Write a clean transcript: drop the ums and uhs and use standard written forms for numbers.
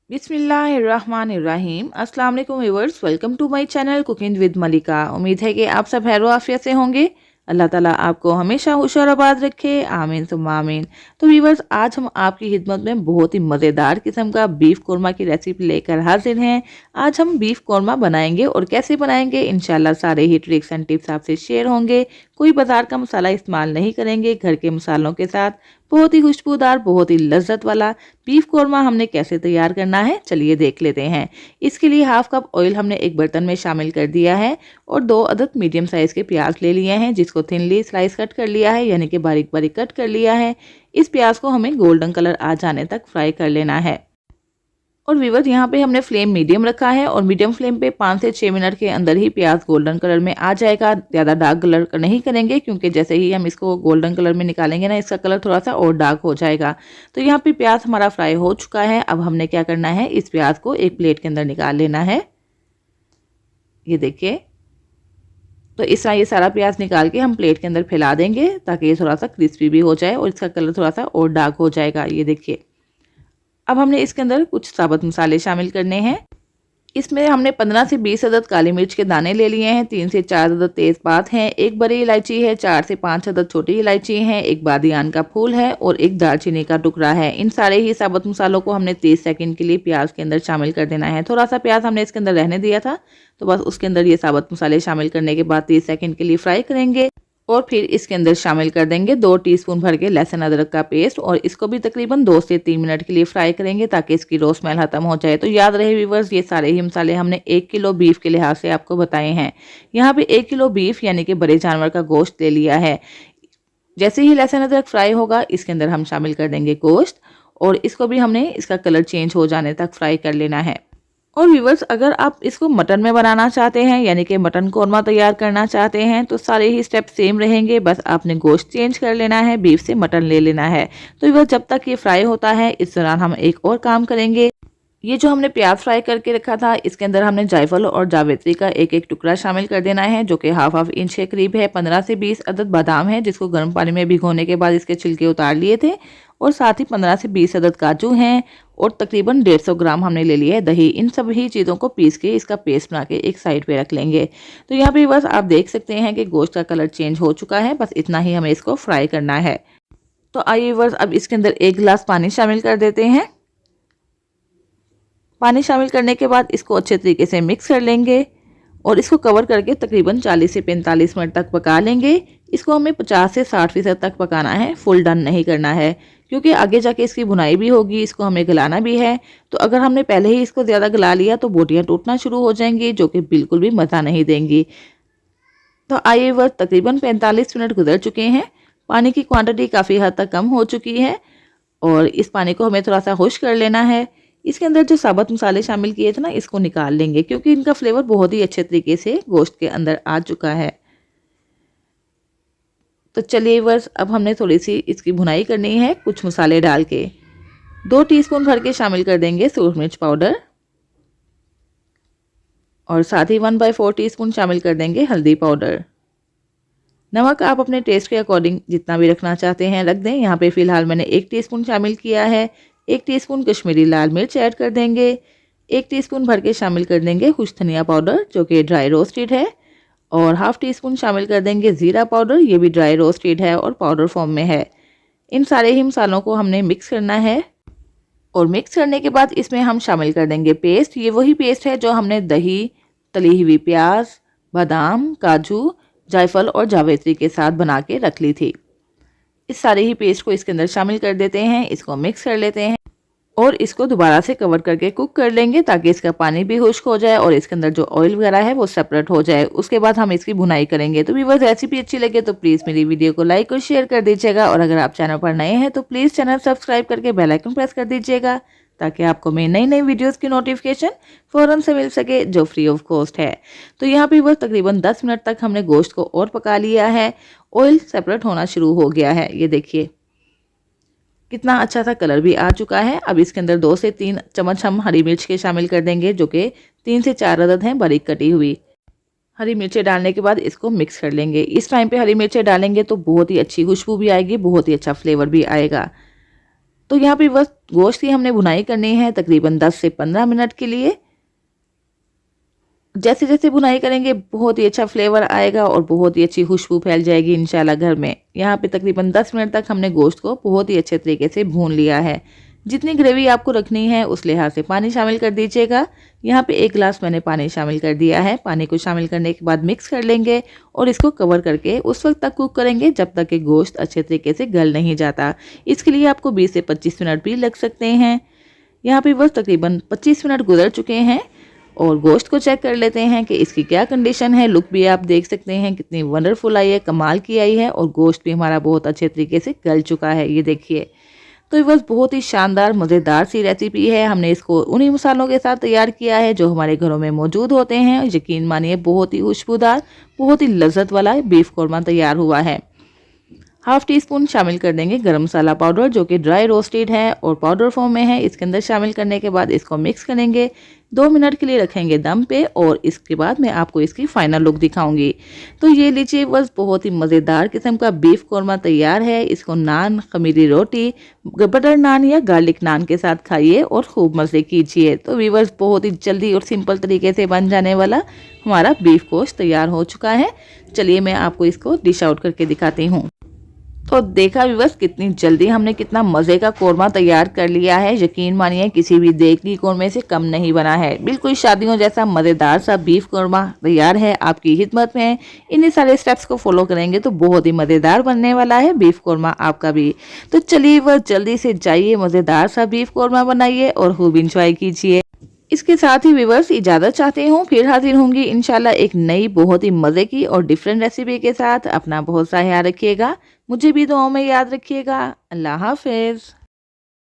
बिस्मिल्लाहिर्रहमानिर्रहीम। अस्सलाम वालेकुम viewers, welcome to my channel cooking with Malika. उम्मीद है कि आप सब खैर आफियत से होंगे। अल्लाह ताला आपको हमेशा खुश और आबाद रखे, आमीन सुम्मा आमीन। तो व्यूअर्स, आज हम आपकी खिदमत में बहुत ही मज़ेदार किस्म का बीफ कोरमा की रेसिपी लेकर हाजिर हैं। आज हम बीफ कोरमा बनाएंगे और कैसे बनाएंगे इंशाल्लाह सारे ही ट्रिक्स एंड टिप्स आपसे शेयर होंगे। कोई बाजार का मसाला इस्तेमाल नहीं करेंगे, घर के मसालों के साथ बहुत ही खुशबूदार, बहुत ही लज्जत वाला बीफ कोरमा हमने कैसे तैयार करना है, चलिए देख लेते हैं। इसके लिए हाफ कप ऑयल हमने एक बर्तन में शामिल कर दिया है और 2 अदद मीडियम साइज़ के प्याज ले लिए हैं, जिसको थिनली स्लाइस कट कर लिया है, यानी कि बारीक बारीक कट कर लिया है। इस प्याज को हमें गोल्डन कलर आ जाने तक फ्राई कर लेना है। और व्यूअर्स, यहाँ पे हमने फ्लेम मीडियम रखा है और मीडियम फ्लेम पे 5 से 6 मिनट के अंदर ही प्याज गोल्डन कलर में आ जाएगा। ज़्यादा डार्क कलर नहीं करेंगे, क्योंकि जैसे ही हम इसको गोल्डन कलर में निकालेंगे ना, इसका कलर थोड़ा सा और डार्क हो जाएगा। तो यहाँ पे प्याज हमारा फ्राई हो चुका है। अब हमने क्या करना है, इस प्याज को एक प्लेट के अंदर निकाल लेना है। ये देखिए, तो इस तरह ये सारा प्याज निकाल के हम प्लेट के अंदर फैला देंगे, ताकि ये थोड़ा सा क्रिस्पी भी हो जाए और इसका कलर थोड़ा सा और डार्क हो जाएगा। ये देखिए, अब हमने इसके अंदर कुछ साबुत मसाले शामिल करने हैं। इसमें हमने 15 से 20 अदद काली मिर्च के दाने ले लिए हैं, 3 से 4 अदद तेज़पात हैं, एक बड़ी इलायची है, 4 से 5 अदद छोटी इलायची हैं, एक बादियान का फूल है और एक दालचीनी का टुकड़ा है। इन सारे ही साबुत मसालों को हमने 30 सेकंड के लिए प्याज के अंदर शामिल कर देना है। थोड़ा सा प्याज हमने इसके अंदर रहने दिया था, तो बस उसके अंदर ये साबुत मसाले शामिल करने के बाद 30 सेकंड के लिए फ्राई करेंगे। और फिर इसके अंदर शामिल कर देंगे 2 टीस्पून भर के लहसुन अदरक का पेस्ट और इसको भी तकरीबन 2 से 3 मिनट के लिए फ्राई करेंगे, ताकि इसकी रो स्मेल खत्म हो जाए। तो याद रहे व्यूअर्स, ये सारे ही मसाले हमने 1 किलो बीफ के लिहाज से आपको बताए हैं। यहाँ पे 1 किलो बीफ यानी कि बड़े जानवर का गोश्त ले लिया है। जैसे ही लहसुन अदरक फ्राई होगा, इसके अंदर हम शामिल कर देंगे गोश्त और इसको भी हमने इसका कलर चेंज हो जाने तक फ्राई कर लेना है। और व्यूवर्स, अगर आप इसको मटन में बनाना चाहते हैं, यानी कि मटन कोरमा तैयार करना चाहते हैं, तो सारे ही स्टेप सेम रहेंगे। बस आपने गोश्त चेंज कर लेना है, बीफ से मटन ले लेना है। तो व्यूवर्स, जब तक ये फ्राई होता है, इस दौरान हम एक और काम करेंगे। ये जो हमने प्याज फ्राई करके रखा था, इसके अंदर हमने जायफल और जावित्री का एक एक टुकड़ा शामिल कर देना है, जो कि हाफ इंच के करीब है। 15 से 20 अदद बादाम है, जिसको गर्म पानी में भिगोने के बाद इसके छिलके उतार लिए थे। और साथ ही 15 से 20 अदद काजू हैं और तकरीबन 150 ग्राम हमने ले लिया है दही। इन सभी चीज़ों को पीस के इसका पेस्ट बना के एक साइड पे रख लेंगे। तो यहाँ पे बस आप देख सकते हैं कि गोश्त का कलर चेंज हो चुका है। बस इतना ही हमें इसको फ्राई करना है। तो आइए बस अब इसके अंदर 1 गिलास पानी शामिल कर देते हैं। पानी शामिल करने के बाद इसको अच्छे तरीके से मिक्स कर लेंगे और इसको कवर करके तकरीबन 40 से 45 मिनट तक पका लेंगे। इसको हमें 50 से 60% तक पकाना है, फुल डन नहीं करना है, क्योंकि आगे जाके इसकी भुनाई भी होगी, इसको हमें गलाना भी है। तो अगर हमने पहले ही इसको ज़्यादा गला लिया तो बोटियाँ टूटना शुरू हो जाएंगी, जो कि बिल्कुल भी मज़ा नहीं देंगी। तो आइए वह तकरीबन 45 मिनट गुजर चुके हैं। पानी की क्वांटिटी काफ़ी हद तक कम हो चुकी है और इस पानी को हमें थोड़ा सा खुश कर लेना है। इसके अंदर जो साबुत मसाले शामिल किए थे ना, इसको निकाल लेंगे, क्योंकि इनका फ्लेवर बहुत ही अच्छे तरीके से गोश्त के अंदर आ चुका है। तो चलिए बस अब हमने थोड़ी सी इसकी भुनाई करनी है कुछ मसाले डाल के। 2 टीस्पून भर के शामिल कर देंगे सूरज मिर्च पाउडर और साथ ही 1/4 टीस्पून शामिल कर देंगे हल्दी पाउडर। नमक आप अपने टेस्ट के अकॉर्डिंग जितना भी रखना चाहते हैं रख दें। यहाँ पे फिलहाल मैंने 1 टीस्पून शामिल किया है। 1 टीस्पून कश्मीरी लाल मिर्च ऐड कर देंगे। 1 टीस्पून भर के शामिल कर देंगे खुश्क धनिया पाउडर, जो कि ड्राई रोस्टेड है। और हाफ टीस्पून शामिल कर देंगे ज़ीरा पाउडर, ये भी ड्राई रोस्टेड है और पाउडर फॉर्म में है। इन सारे ही मसालों को हमने मिक्स करना है और मिक्स करने के बाद इसमें हम शामिल कर देंगे पेस्ट। ये वही पेस्ट है जो हमने दही, तली हुई प्याज, बादाम, काजू, जायफल और जावित्री के साथ बना के रख ली थी। इस सारे ही पेस्ट को इसके अंदर शामिल कर देते हैं, इसको मिक्स कर लेते हैं और इसको दोबारा से कवर करके कुक कर लेंगे, ताकि इसका पानी भी खुश्क हो जाए और इसके अंदर जो ऑयल वगैरह है वो सेपरेट हो जाए। उसके बाद हम इसकी भुनाई करेंगे। तो व्यूअर्स, रेसिपी अच्छी लगे तो प्लीज़ मेरी वीडियो को लाइक और शेयर कर दीजिएगा और अगर आप चैनल पर नए हैं तो प्लीज़ चैनल सब्सक्राइब करके बेल आइकन प्रेस कर दीजिएगा, ताकि आपको मेरी नई नई वीडियोस की नोटिफिकेशन फ़ौरन से मिल सके, जो फ्री ऑफ कॉस्ट है। तो यहाँ पे बस तकरीबन 10 मिनट तक हमने गोश्त को और पका लिया है। ऑयल सेपरेट होना शुरू हो गया है। ये देखिए कितना अच्छा सा कलर भी आ चुका है। अब इसके अंदर 2 से 3 चम्मच हम हरी मिर्च के शामिल कर देंगे, जो कि 3 से 4 अदद हैं बारीक कटी हुई। हरी मिर्चें डालने के बाद इसको मिक्स कर लेंगे। इस टाइम पे हरी मिर्चें डालेंगे तो बहुत ही अच्छी खुशबू भी आएगी, बहुत ही अच्छा फ्लेवर भी आएगा। तो यहाँ पे बस गोश्त की हमने भुनाई करनी है तकरीबन 10 से 15 मिनट के लिए। जैसे जैसे भुनाई करेंगे बहुत ही अच्छा फ्लेवर आएगा और बहुत ही अच्छी खुशबू फैल जाएगी इंशाल्लाह घर में। यहाँ पे तकरीबन 10 मिनट तक हमने गोश्त को बहुत ही अच्छे तरीके से भून लिया है। जितनी ग्रेवी आपको रखनी है उस लिहाज से पानी शामिल कर दीजिएगा। यहाँ पे 1 गिलास मैंने पानी शामिल कर दिया है। पानी को शामिल करने के बाद मिक्स कर लेंगे और इसको कवर करके उस वक्त तक कुक करेंगे जब तक कि गोश्त अच्छे तरीके से गल नहीं जाता। इसके लिए आपको 20 से 25 मिनट भी लग सकते हैं। यहाँ पे बस तकरीबन 25 मिनट गुजर चुके हैं और गोश्त को चेक कर लेते हैं कि इसकी क्या कंडीशन है। लुक भी आप देख सकते हैं कितनी वंडरफुल आई है, कमाल की आई है और गोश्त भी हमारा बहुत अच्छे तरीके से गल चुका है। ये देखिए, तो ये बस बहुत ही शानदार मज़ेदार सी रेसिपी है। हमने इसको उन्हीं मसालों के साथ तैयार किया है जो हमारे घरों में मौजूद होते हैं। यकीन मानिए बहुत ही खुशबूदार, बहुत ही लज्जत वाला बीफ कौरमा तैयार हुआ है। हाफ टी स्पून शामिल कर देंगे गरम मसाला पाउडर जो कि ड्राई रोस्टेड है और पाउडर फॉर्म में है। इसके अंदर शामिल करने के बाद इसको मिक्स करेंगे, 2 मिनट के लिए रखेंगे दम पे और इसके बाद मैं आपको इसकी फाइनल लुक दिखाऊंगी। तो ये लीजिए, बस बहुत ही मज़ेदार किस्म का बीफ कौरमा तैयार है। इसको नान, खमीरी रोटी, बटर नान या गार्लिक नान के साथ खाइए और खूब मज़े कीजिए। तो व्यूअर्स, बहुत ही जल्दी और सिंपल तरीके से बन जाने वाला हमारा बीफ गोश्त तैयार हो चुका है। चलिए मैं आपको इसको डिश आउट करके दिखाती हूँ। तो देखा व्यूअर्स, कितनी जल्दी हमने कितना मज़े का कोरमा तैयार कर लिया है। यकीन मानिए किसी भी देसी कोरमे से कम नहीं बना है। बिल्कुल शादियों जैसा मज़ेदार सा बीफ कोरमा तैयार है आपकी खिदमत में। इन्हीं सारे स्टेप्स को फॉलो करेंगे तो बहुत ही मज़ेदार बनने वाला है बीफ कोरमा आपका भी। तो चलिए वह जल्दी से जाइए, मज़ेदार सा बीफ कोरमा बनाइए और खूब इंजॉय कीजिए। इसके साथ ही व्यूअर्स इजाज़त चाहते हूँ, फिर हाजिर होंगी इंशाल्लाह एक नई बहुत ही मज़े की और डिफरेंट रेसिपी के साथ। अपना बहुत सा ख्याल रखिएगा, मुझे भी दुआओं में याद रखिएगा। अल्लाह हाफिज़।